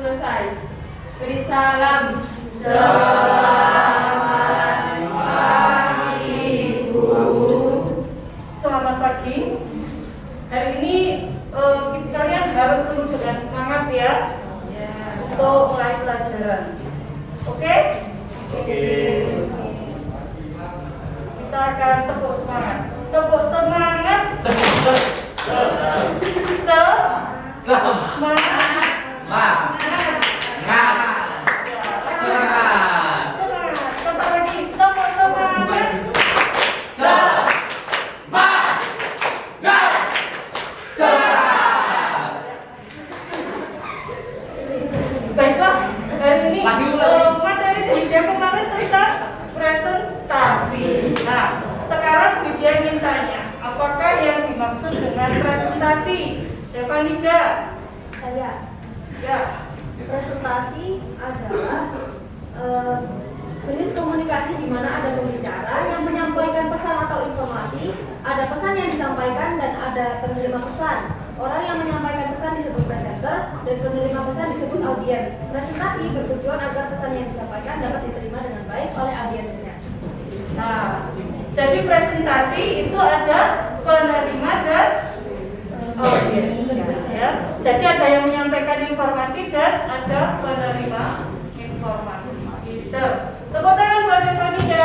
Selesai. Beri salam. Selamat pagi, Bu. Selamat pagi. Hari ini kalian harus penuh dengan semangat ya, untuk mulai pelajaran. Oke? Oke. Kita akan tepuk semangat. Tepuk semangat. Baiklah, hari ini materi Widya kemarin tentang presentasi. Nah, sekarang Widya ingin tanya, apakah yang dimaksud dengan presentasi? Devanida? Saya. Ya. Presentasi adalah jenis komunikasi di mana ada pembicara yang menyampaikan pesan atau informasi, ada pesan yang disampaikan dan ada penerima pesan. Orang yang menyampaikan pesan disebut presenter dan penerima pesan disebut audiens. Presentasi bertujuan agar pesan yang disampaikan dapat diterima dengan baik oleh audiensnya. Nah, jadi presentasi itu ada penerima dan audiens. Ya. Jadi ada yang menyampaikan informasi dan ada penerima informasi. Gitu. Tepuk tangan buat Devanida.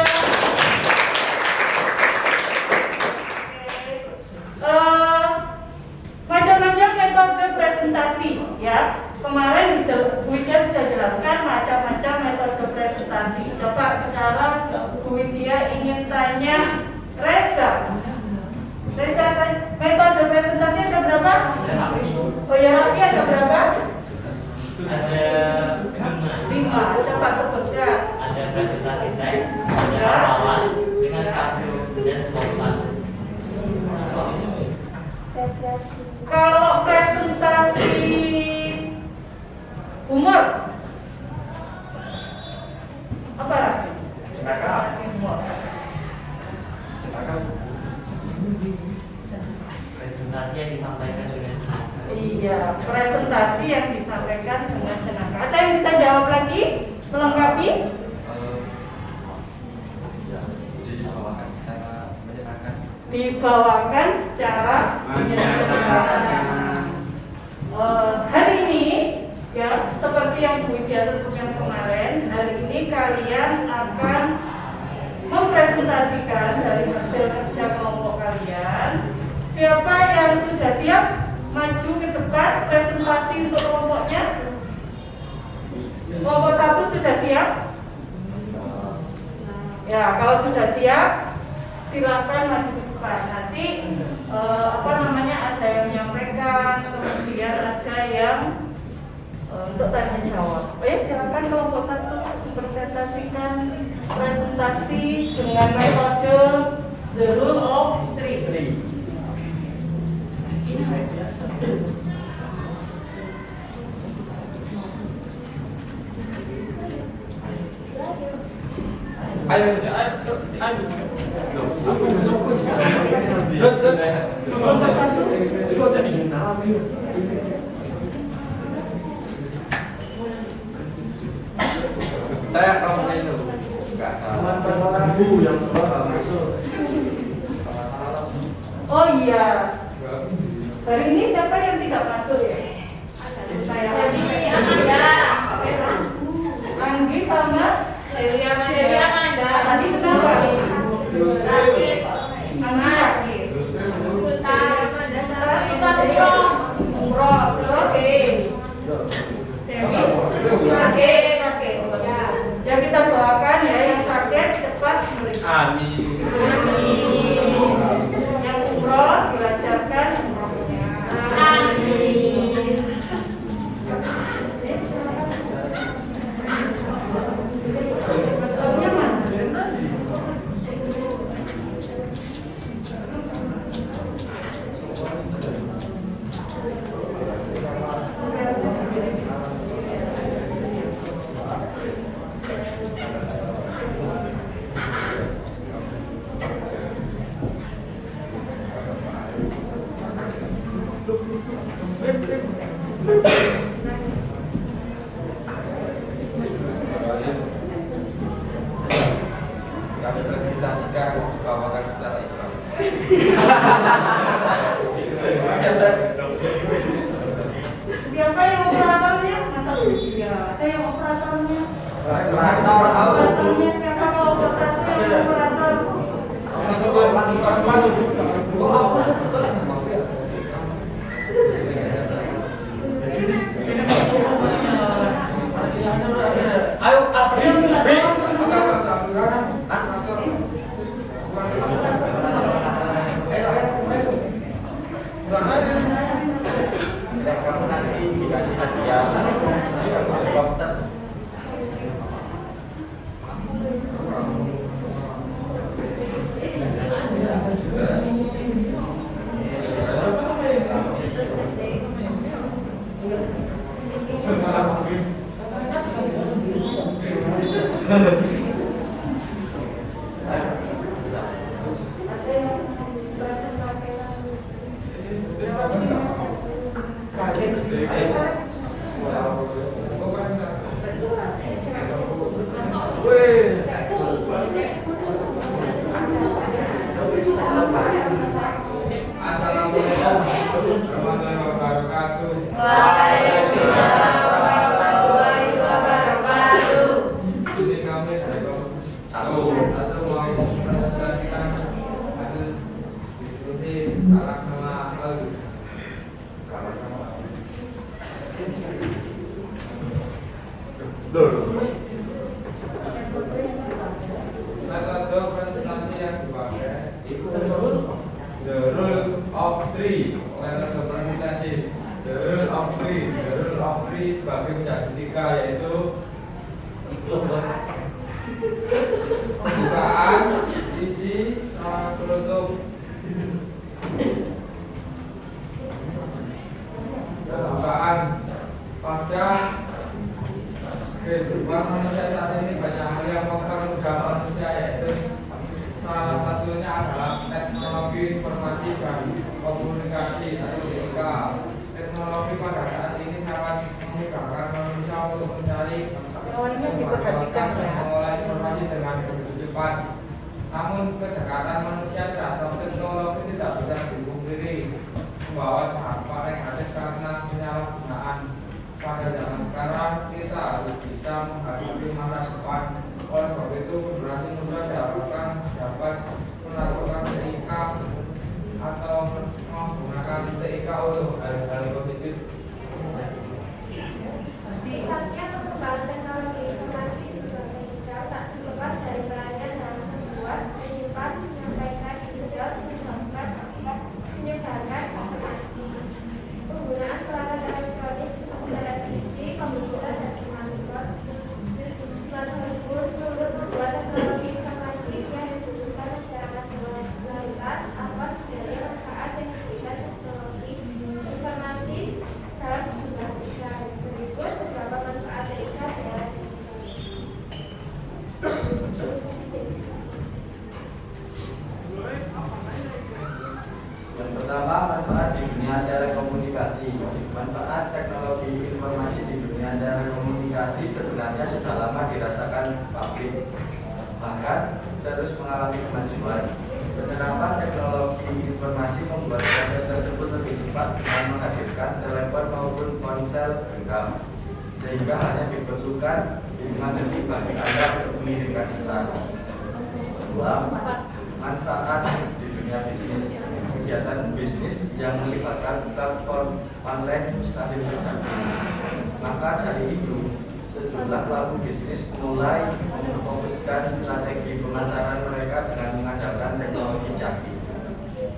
Macam-macam metode presentasi ya. Kemarin Widya sudah jelaskan macam-macam metode presentasi. Coba sekarang Bu Widya ingin tanya Reza. Reza, metode presentasi ada berapa? Oh ya, Rafi ada berapa? Ada 5. Coba sebutkan. ada presentasi seks, ada hafalan dengan kartu dan sopan. Kalau presentasi humor apa Rafi? Presentasi humor. Presentasi yang disampaikan dengan Iya, presentasi yang disampaikan dengan cenaka. Ada yang bisa jawab lagi? Melengkapi? Dibawakan secara menyenangkan. Hari ini ya, seperti yang Bu Widya tentukan kemarin, hari ini kalian akan mempresentasikan dari hasil kerja kelompok kalian. Siapa yang sudah siap maju ke depan presentasi untuk kelompoknya? Kelompok 1 sudah siap? Ya, kalau sudah siap, silakan maju ke depan. Nanti ada yang menyampaikan, kemudian ada yang untuk tanya jawab. Oh ya, silakan kelompok 1 presentasikan presentasi dengan metode the rule of three. Saya kalau itu enggak Oh iya. Hari ini siapa yang tidak masuk ya? Saya. Anggi sama Dewi Amanda. Tadi kenapa? Anggi. Umroh. Oke. Dewi. Oke. Ya kita doakan ya yang sakit cepat sembuh. Amin. Yang umroh dilancarkan umrohnya. Amin. Siapa yang operatornya? Masa dia? Ada yang operatornya? Operatornya siapa? Kalau operator yang operator? Ayo, apa yang kita Kamu nanti dikasih hadiah helikopter. Metode presentasi yang dipakai itu the rule of three. Metode presentasi the rule of three. The rule of three dibagi menjadi 3, yaitu pembukaan, isi, sama penutup. Pembukaan pada kehidupan manusia saat ini banyak hal yang mempermudah manusia, yaitu salah satunya adalah teknologi informasi dan komunikasi atau TIK. Teknologi pada saat ini sangat memudahkan manusia untuk mencari, diperhatikan ya. mengolah informasi dengan begitu cepat. Namun kedekatan manusia terhadap teknologi tidak bisa dipungkiri membawa dampak negatif karena penyalahgunaan. Pada zaman sekarang kita harus bisa menghadapi masa depan. Oleh sebab itu generasi muda diharapkan dapat melakukan TIK atau menggunakan TIK untuk hal-hal positif. Saatnya perkembangan teknologi informasi sebagai digital tak terlepas dari perannya dalam membuat, menyimpan, menyampaikan, disedot, membagikan, menyebarkan informasi. Penggunaan peralatan elektronik seperti televisi, komputer, dan smartphone turut membuat teknologi informasi yang dibutuhkan masyarakat berkualitas atas dari manfaat yang diberikan teknologi informasi dalam sejumlah besar. Berikut beberapa manfaat TIK dalam Yang pertama, manfaat di dunia telekomunikasi. Manfaat teknologi informasi di dunia telekomunikasi sebenarnya sudah lama dirasakan publik, bahkan terus mengalami kemajuan. Penerapan teknologi informasi membuat proses tersebut lebih cepat dengan menghadirkan telepon maupun ponsel genggam, sehingga hanya dibutuhkan hitungan detik bagi Anda untuk mengirimkan pesan. Kedua, manfaat di dunia bisnis. Kegiatan bisnis yang melibatkan platform online mustahil terjadi. Maka dari itu, sejumlah pelaku bisnis mulai memfokuskan strategi pemasaran mereka dengan mengandalkan teknologi canggih.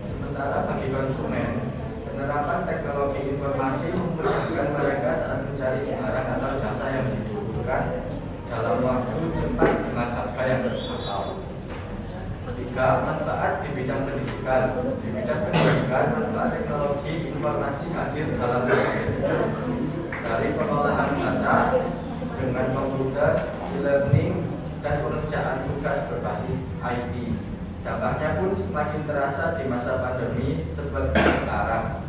Sementara bagi konsumen, penerapan teknologi informasi memudahkan mereka saat mencari barang atau jasa yang dibutuhkan dalam waktu cepat dengan harga yang terjangkau. Tiga, manfaat di bidang pendidikan. Di bidang pendidikan, manfaat teknologi informasi hadir dalam dari pengolahan data dengan komputer, e-learning, dan pengerjaan tugas berbasis IT. Dampaknya pun semakin terasa di masa pandemi seperti sekarang,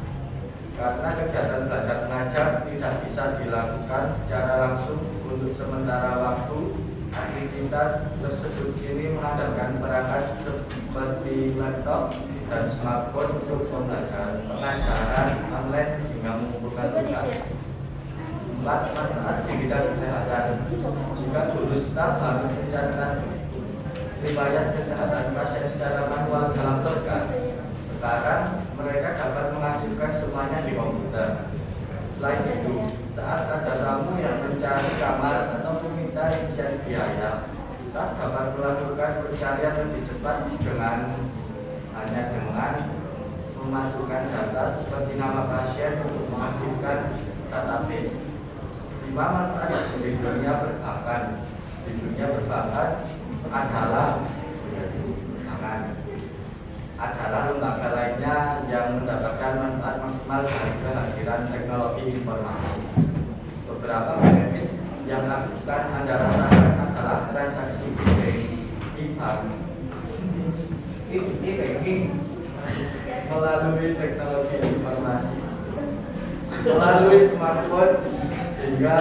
karena kegiatan belajar mengajar tidak bisa dilakukan secara langsung untuk sementara waktu. Aktivitas tersebut kini mengandalkan perangkat seperti laptop dan smartphone untuk pengajaran online hingga mengumpulkan tugas. 4. Manfaat di bidang kesehatan. Jika dulu staf harus mencatat riwayat kesehatan pasien secara manual dalam berkas, sekarang mereka dapat mengajukan semuanya di komputer. Selain itu, saat ada tamu yang mencari kamar atau meminta rincian biaya, staf dapat melakukan pencarian lebih cepat dengan memasukkan data seperti nama pasien untuk mengaktifkan database. 5. Manfaat di dunia perbankan. Di dunia perbankan adalah lembaga lainnya yang mendapatkan manfaat maksimal dari kehadiran teknologi informasi. Beberapa benefit yang akan Anda rasakan adalah transaksi e-banking melalui teknologi informasi, melalui smartphone hingga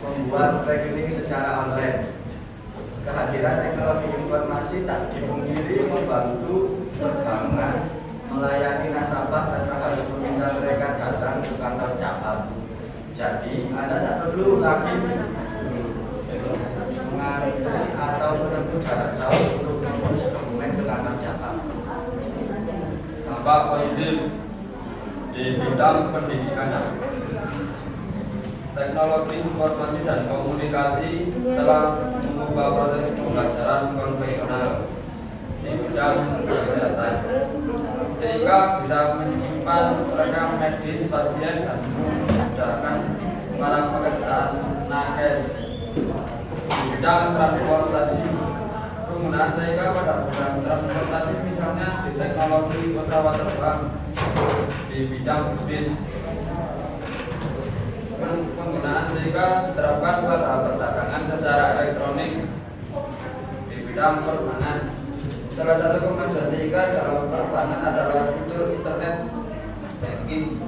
membuat rekening secara online. Kehadiran teknologi informasi tak dipungkiri membantu perbankan melayani nasabah tanpa harus meminta mereka datang ke kantor cabang. Jadi, Anda tak perlu lagi mengantri atau menempuh jarak jauh untuk mengurus dokumen ke kantor cabang. Dampak positif di bidang pendidikan. Teknologi informasi dan komunikasi telah mengubah proses pembelajaran konvensional di bidang kesehatan. Ketika bisa menyimpan rekam medis pasien dan memudahkan para pekerjaan nakes di bidang transportasi. Penggunaan TK pada bidang transportasi misalnya di teknologi pesawat terbang di bidang bis. Penggunaan TK diterapkan pada perdagangan secara elektronik di bidang perbankan. Salah satu kemajuan TK dalam perbankan adalah fitur internet banking.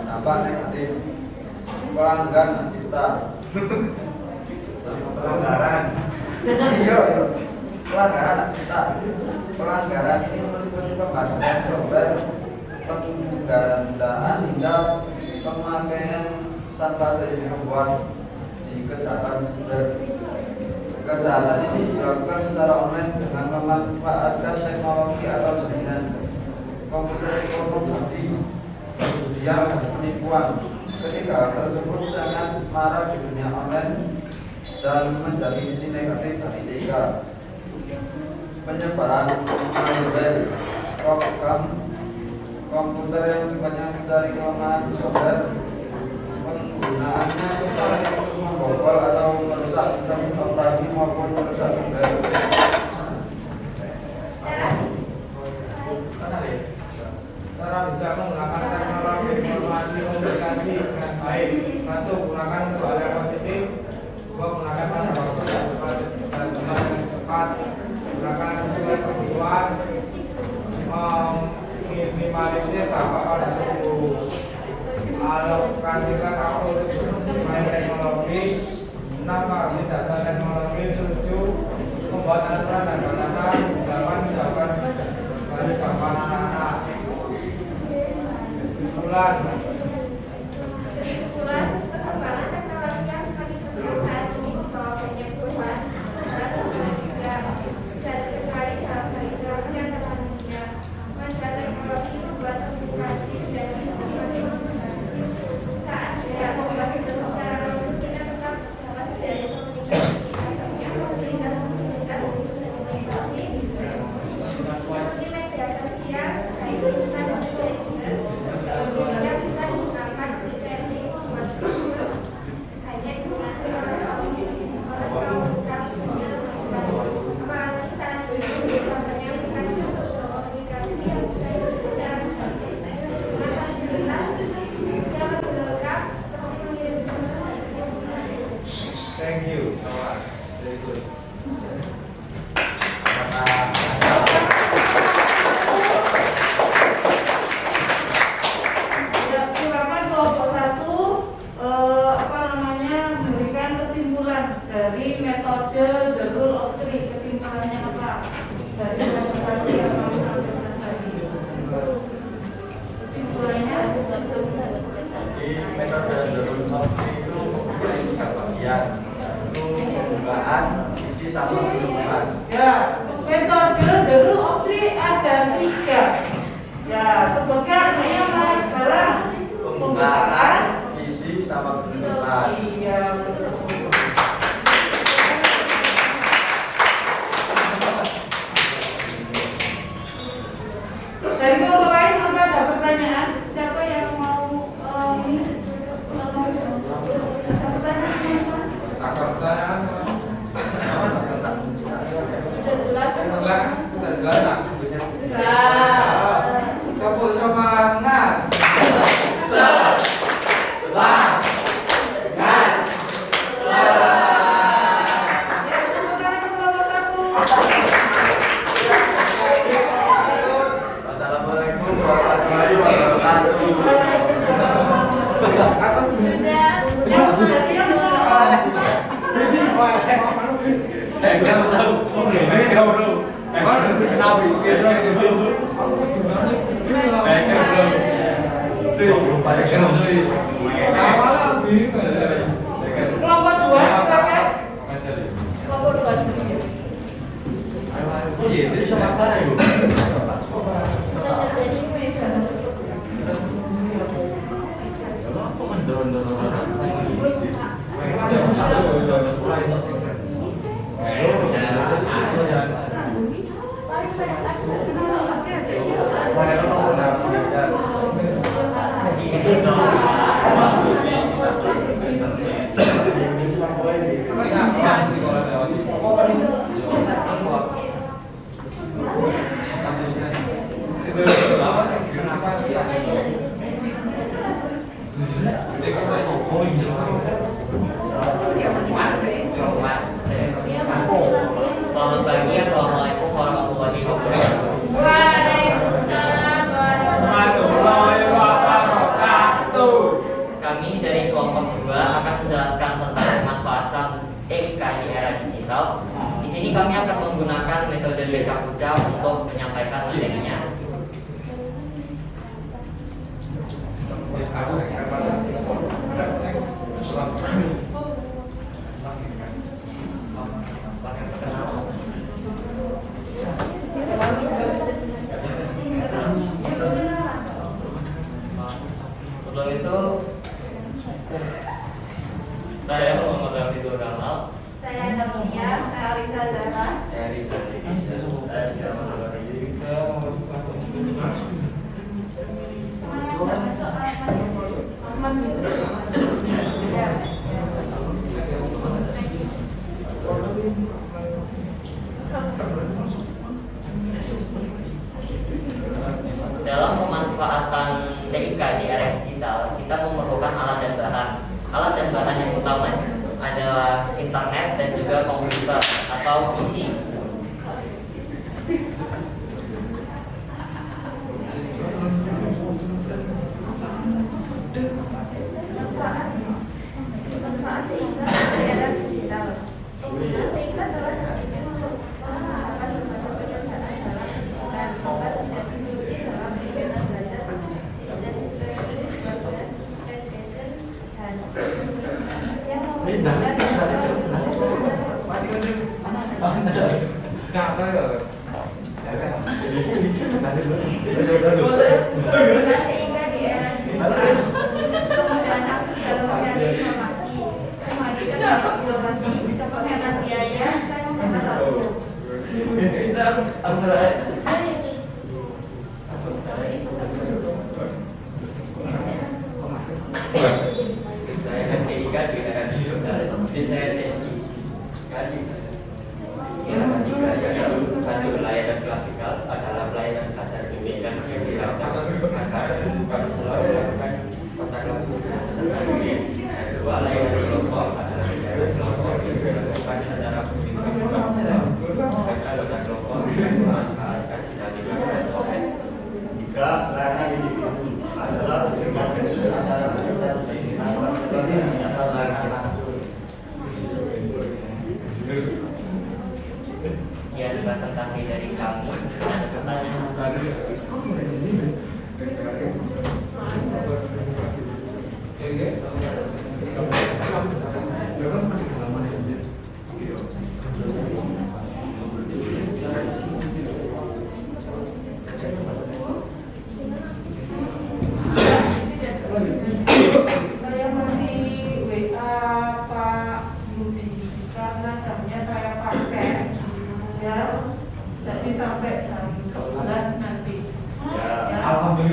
Dampak negatif: pelanggan cipta. Pelanggaran. Iya. Pelanggaran cipta. Pelanggaran ini meliputi pembacaan software, penggandaan hingga pemakaian tanpa seizin pembuat di kejahatan siber. Kejahatan ini dilakukan secara online dengan memanfaatkan teknologi atau jaringan komputer, pornografi, perjudian, dan penipuan. Ketiga, tersebut sangat marak di dunia online dan menjadi sisi negatif dari TK. Penyebaran malware, program komputer yang sifatnya mencari kelemahan software, penggunaannya sebagai untuk membobol atau merusak sistem operasi maupun merusak hardware. Cara bijak menggunakan teknologi informasi komunikasi dengan baik. 1. Gunakan untuk hal yang positif. 2. Gunakan pada waktu dan tempat yang tepat. Gunakan sesuai kebutuhan. Minimalisir dampak pada tubuh. Alokasikan waktu untuk main teknologi. 6. Tidak teknologi. 7. Membuat aturan dan batasan. 8. Menjauhkan dari gambar anak-anak. Kesimpulan, perkembangan teknologi yang semakin pesat saat ini membawa banyak perubahan terhadap manusia dan terkait dalam berinteraksi antar manusia. Manfaat teknologi membuat komunikasi dan semakin membatasi. Saat tidak membantu secara langsung, kita tetap dapat menjalin komunikasi yang fasilitas komunikasi seperti media sosial, baik instan dan seluler, yang bisa digunakan untuk chatting, WhatsApp, hanya digunakan oleh orang sosial masyarakat. Apalagi saat ini sudah banyak aplikasi untuk komunikasi yang bisa secara gratis, dengan fasilitas yang lebih lengkap seperti mengirim pesan dan SMS. Thank you. Very good. Ya, silakan kelompok 1 memberikan kesimpulan dari metode the rule of three. Kesimpulannya apa dari metode yang kamu sampaikan tadi? Kesimpulannya Di metode The Rule of Three itu pembagian. Pembukaan, isi sama penutupan. Ya, metode the rule of three ada 3. Ya, sebutkan yang mana sekarang? Pembukaan, isi sama penutupan. Iya, betul. Dari kelompok lain masa ada pertanyaan? Siapa yang mau ini? Ada pertanyaan? Takut pertanyaan. Sudah jelas kan? Sudah jelas nak? Sudah. Tepuk semangat. Wassalamualaikum warahmatullahi wabarakatuh. Sudah. Kelompok 2 silakan. Kelompok 2 sendiri. Selamat pagi, assalamualaikum warahmatullahi wabarakatuh. Waalaikumsalam warahmatullahi Wabarakatuh. Kami dari kelompok 2 akan menjelaskan tentang pemanfaatan TIK di era digital. Di sini kami akan menggunakan metode baca ucap untuk menyampaikan materinya. Sebelum itu, saya Muhammad Rafi Donald. Saya Nadia, saya Alisa Zara. Dalam pemanfaatan TIK di era digital, kita memerlukan alat dan bahan. Alat dan bahan yang utama adalah internet dan juga komputer atau PC. Manfaat sehingga di era digital. Penggunaan sehingga telah akan membantu penyelesaian dalam dan membahas diskusi dalam kegiatan belajar dan proses education dan yang memudahkan penggunaan sehingga di era digital. Kemudahan akses dalam mencari informasi, kemajuan inovasi, penghemat biaya, dan penghemat waktu. Saya TIK di era digital. Yang ketiga yaitu satu layanan klasikal adalah layanan dasar pendidikan yang dirancang agar selalu melakukan kontak langsung dengan peserta didik. Dua, layanan kelompok adalah kelompok yang dilakukan secara individual dan anggota kelompok memanfaatkan dinamika kelompok. Tiga, layanan individu adalah hubungan khusus antara peserta didik atau layanan langsung. Sekian presentasi dari kami. Ada pertanyaan? Oke.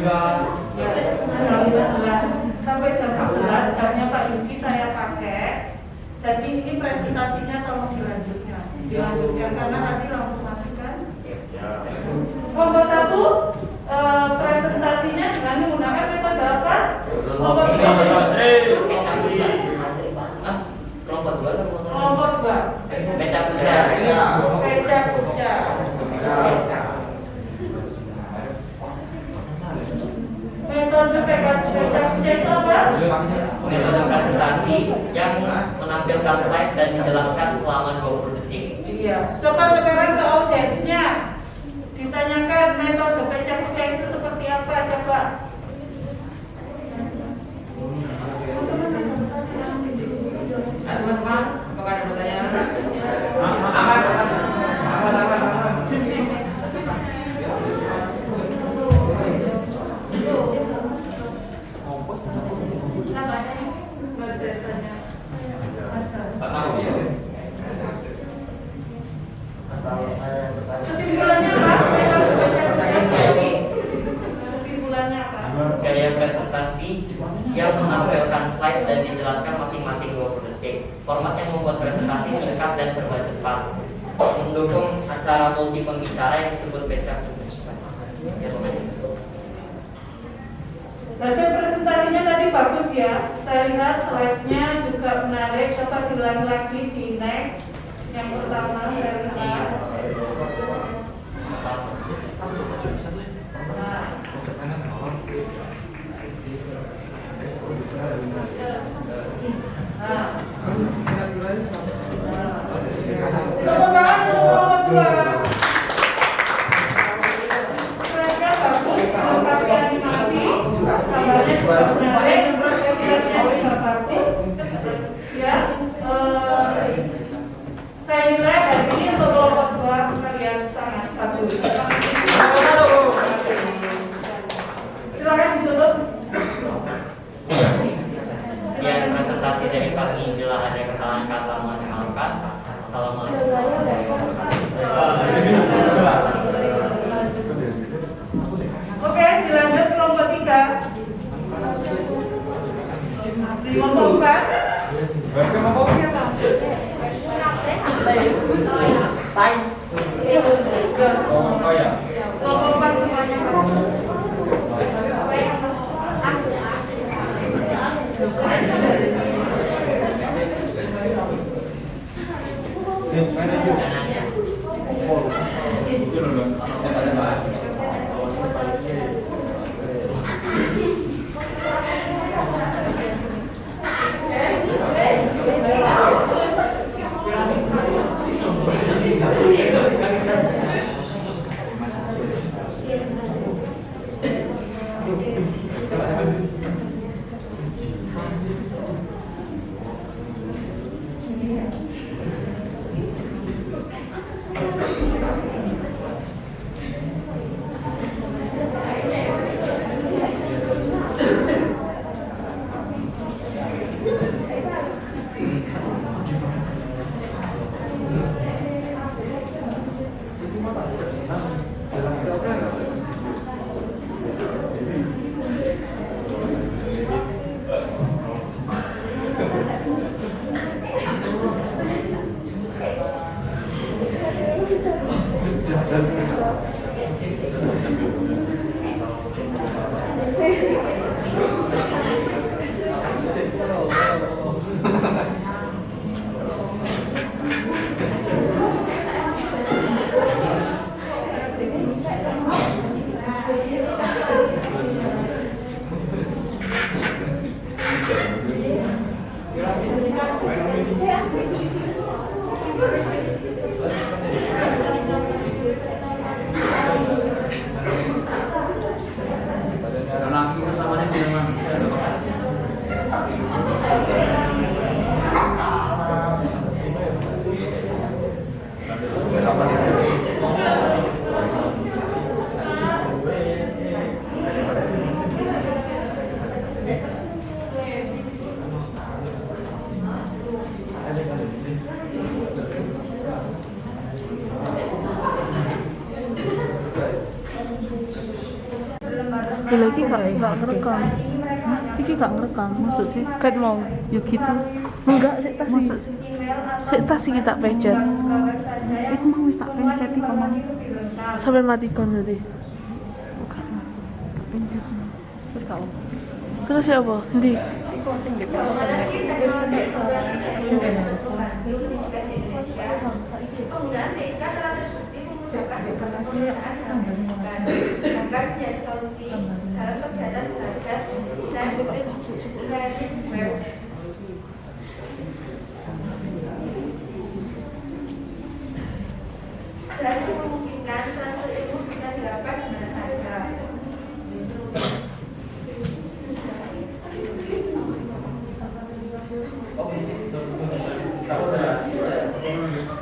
Ya, jam 11 sampai jam 11 jamnya Pak Yuki saya pakai. Jadi ini presentasinya tolong dilanjutkan karena nanti langsung masuk kan. Kelompok 1 presentasinya dengan menggunakan metode apa? Kelompok 2. Kelompok 2. Beca kuca. Metode beca kuca itu apa? Metode presentasi yang menampilkan slide dan dijelaskan selama 20 detik. Iya. Coba sekarang ke audiensnya. Ditanyakan metode beca kuca itu seperti apa? Coba. Teman-teman, apakah ada pertanyaan? Kesimpulannya apa? Kesimpulannya apa? Gaya presentasi yang menampilkan slide dan dijelaskan masing-masing 20 detik. Format yang membuat presentasi singkat dan serba cepat. Mendukung acara multi pembicara yang disebut beca kuca. Hasil presentasinya tadi bagus ya. Saya lihat slide-nya juga menarik. Coba diulang lagi di next. Yang pertama saya lihat. Saya nilai hari ini untuk kelompok 2 kalian sangat bagus. Silakan ditutup. Sekian presentasi dari kami. Bila ada kesalahan kata mohon maafkan. Assalamualaikum. Oke, dilanjut kelompok 3. Kelompok 4. Oh ya. Kelompok 4 semuanya. Enggak ngerekam. Iki gak ngerekam. Maksud sih? Kan mau ya gitu. Enggak, sik tas sih. Sik tas iki tak pencet. Iku mau wis tak pencet iki mau. Sampai matikan berarti. Tak pencet. Terus kau. Terus siapa? Ndi? Iku sing gitu. Wis nek salah. Penggunaan TIK telah terbukti memudahkan penggunaan agar menjadi solusi dalam kegiatan belajar dan learning web. Dan memungkinkan transfer ilmu bisa dilakukan di mana saja.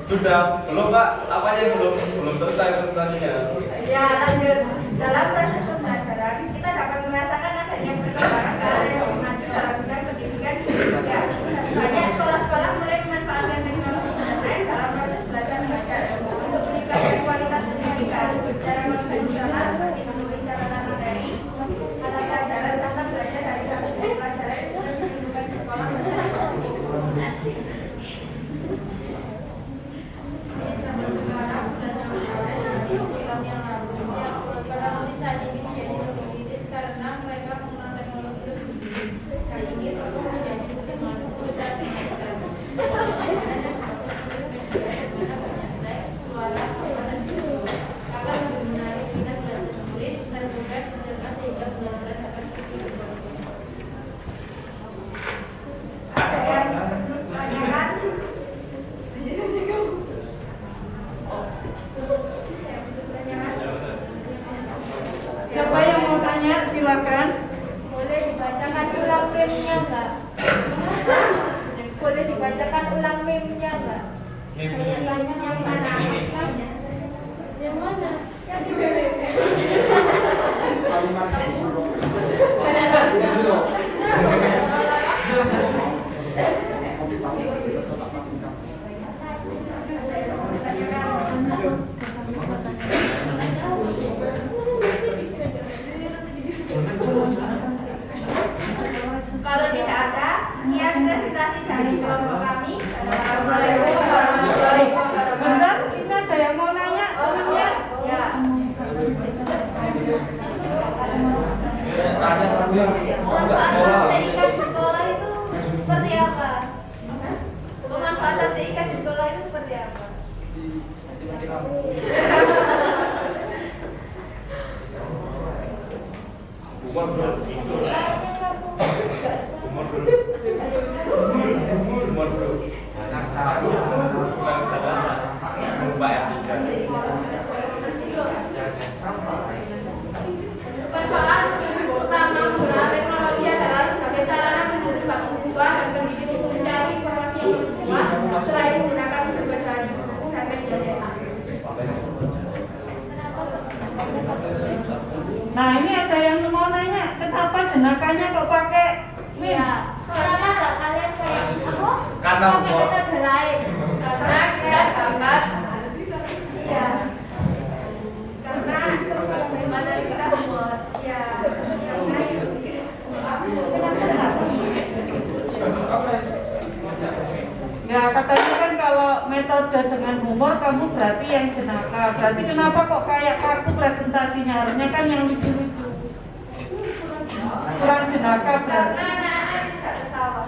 Sudah, belum Pak? Apanya yang belum selesai presentasinya? Ya, lanjut. Dalam proses pembelajaran, kita dapat merasakan adanya perkembangan yang maju dalam bidang pendidikan di Indonesia. Banyak sekolah-sekolah mulai memanfaatkan teknologi online dalam proses belajar mengajar untuk meningkatkan kualitas pendidikan. Cara mengajar seperti menulis catatan materi, mata pelajaran serta belajar dari satu sisi pelajaran yang sudah ditunjukkan di sekolah. Karena mereka menggunakan teknologi dan ini perlu menjadi pusat pengajaran. Suara akan membenahi minat dan menulis dan juga mencerna sehingga benar-benar dapat ada yang tanyakan. Siapa yang mau tanya? Silakan. Boleh dibacakan ulang meme-nya enggak? Boleh dibacakan ulang meme-nya enggak? Yang mana? Yang mana? Yang di Kalau tidak ada, sekian presentasi dari kelompok kami. Assalamualaikum warahmatullahi wabarakatuh. Bentar, ini ada yang mau nanya temennya? Ya. Pemanfaatan TIK di sekolah itu seperti apa? Pemanfaatan TIK di sekolah itu seperti apa? Manfaat utama penggunaan teknologi adalah sebagai sarana pendukung bagi siswa dan pendidik untuk mencari informasi yang lebih luas selain menggunakan sumber dari buku dan media cetak. Nah, ini ada yang mau nanya, kenapa jenakanya kok pakai meme? Iya, kenapa nggak kalian kayak apa? Karena pakai metode lain. Karena kita gambar. Iya. Karena bagaimana kita membuat. Iya. Ya, katanya kan kalau metode dengan humor kamu berarti yang jenaka. Berarti kenapa kok kayak kaku presentasinya? Harusnya kan yang lucu-lucu. Kurang jenaka berarti. Karena anak-anak tidak tertawa.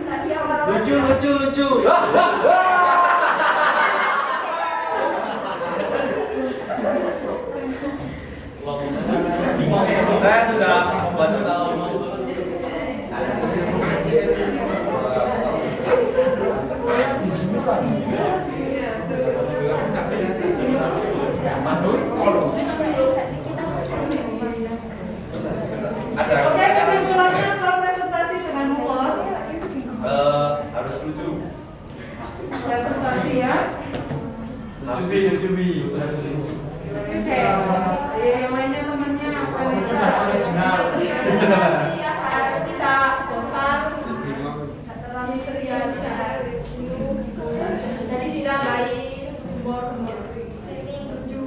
Tadi awal-awal Lucu. Saya sudah membantu tahu. Oke, kesimpulannya kalau presentasi dengan humor Harus lucu. presentasi ya. Lucu. Oke. Yang lainnya temannya apa nih? tidak bosan, terlalu serius, jadi ditambahin humor, ini lucu,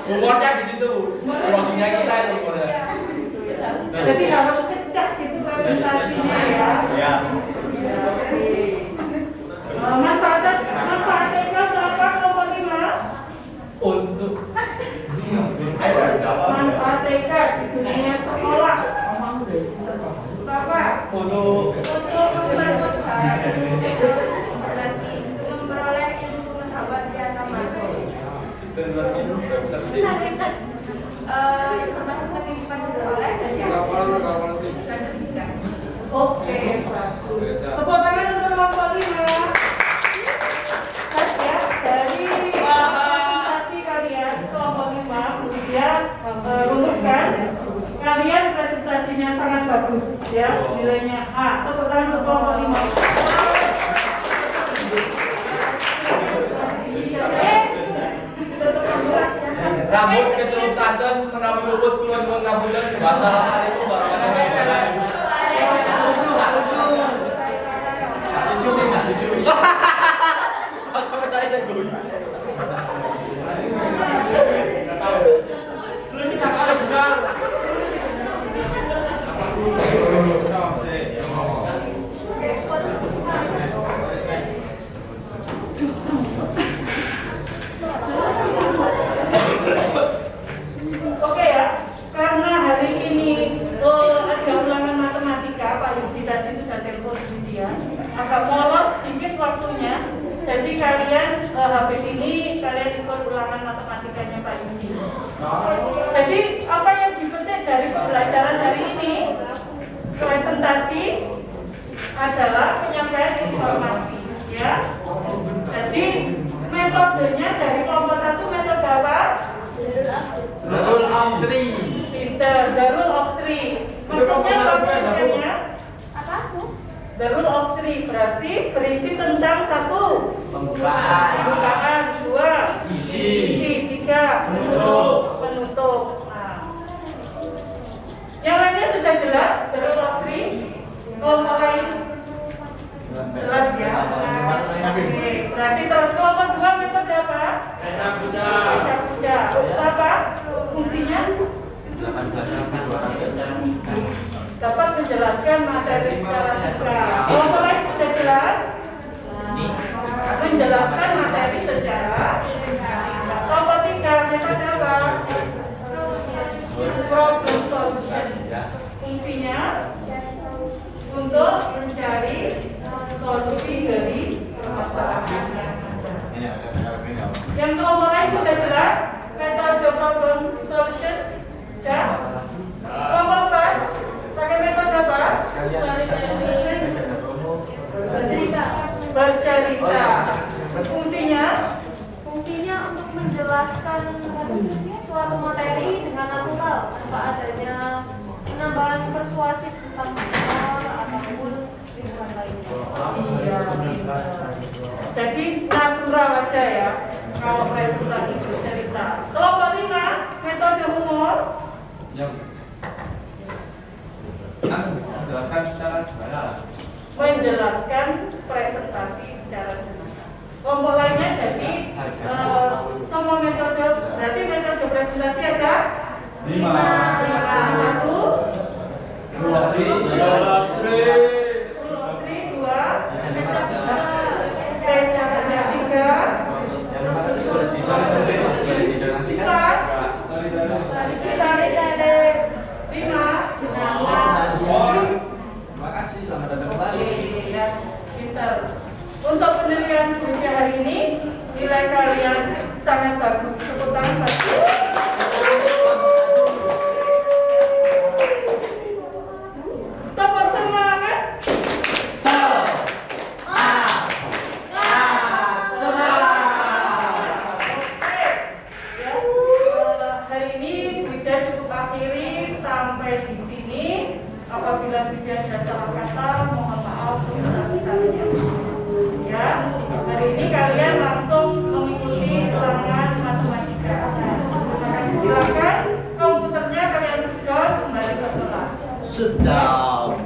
Humornya di situ. Groginya kita itu humornya. Jadi harus pecah gitu presentasinya ya. Ya. Manfaatnya berapa kelompok 5? Untuk ayo jawab. Manfaat TK di dunia sekolah. Berapa? Untuk memperoleh ilmu pengetahuan yang sama. sistem learning bisa Informasi pendidikan diperoleh dan yang pendidikan. Oke, bagus. Tepuk tangan untuk kelompok 5. Ya, dari presentasi kalian kelompok 5 kemudian rumuskan. Kalian presentasinya sangat bagus ya, nilainya A. Tepuk tangan untuk kelompok 5. rambut kecelup santan menawi luput kula nyuwun ngapunten. Wassalamualaikum warahmatullahi wabarakatuh. Lucu. Sampai saya jadi guyu. Oke ya, karena hari ini ada ulangan matematika, Pak Yudi tadi sudah telepon kemudian agak molor sedikit waktunya. Jadi kalian habis ini kalian ikut ulangan matematikanya Pak Yudi. Jadi apa yang dipetik dari pembelajaran hari ini? Presentasi adalah penyampaian informasi, ya. Jadi metodenya dari kelompok 1 metode apa? The rule of three. Pinter, the rule of three. Maksudnya apa? Apa? The rule of three berarti berisi tentang 1 pembukaan, 2 isi, 3 penutup. Nah, yang lainnya sudah jelas the rule of three. Kelompok lain jelas ya. Oke, berarti terus kelompok 2 metode apa? Baca puja. Apa fungsinya? Dapat menjelaskan materi secara singkat. Kelompok lain sudah jelas? Menjelaskan materi secara singkat. Kelompok 3 metode apa? Problem solution. Fungsinya untuk mencari solusi dari permasalahan yang ada. Yang kelompok lain sudah jelas? Metode problem solution? Ya? Kelompok 4 pakai metode apa? Bercerita. Fungsinya? Fungsinya untuk menjelaskan suatu materi dengan natural tanpa adanya penambahan persuasif tentang humor ataupun pikiran lainnya. Jadi natural aja ya kalau presentasi bercerita. Kelompok 5 metode humor. Yang menjelaskan secara general. Menjelaskan presentasi secara jelas. Kelompok lainnya jadi semua metode. Berarti metode presentasi ada 5. 1 Terima kasih, selamat datang kembali. Pinter. Untuk penilaian ujian hari ini, nilai kalian sangat bagus. Tepuk tangan bagus. Tepuk semangat. Hari ini Wida cukup akhiri sampai di sini. Apabila Wida ada salah kata, mohon maaf sebesar-besarnya. Ya, hari ini kalian langsung mengikuti ulangan matematika. Terima kasih, silakan. Komputernya kalian sudah kembali ke kelas. Sit down.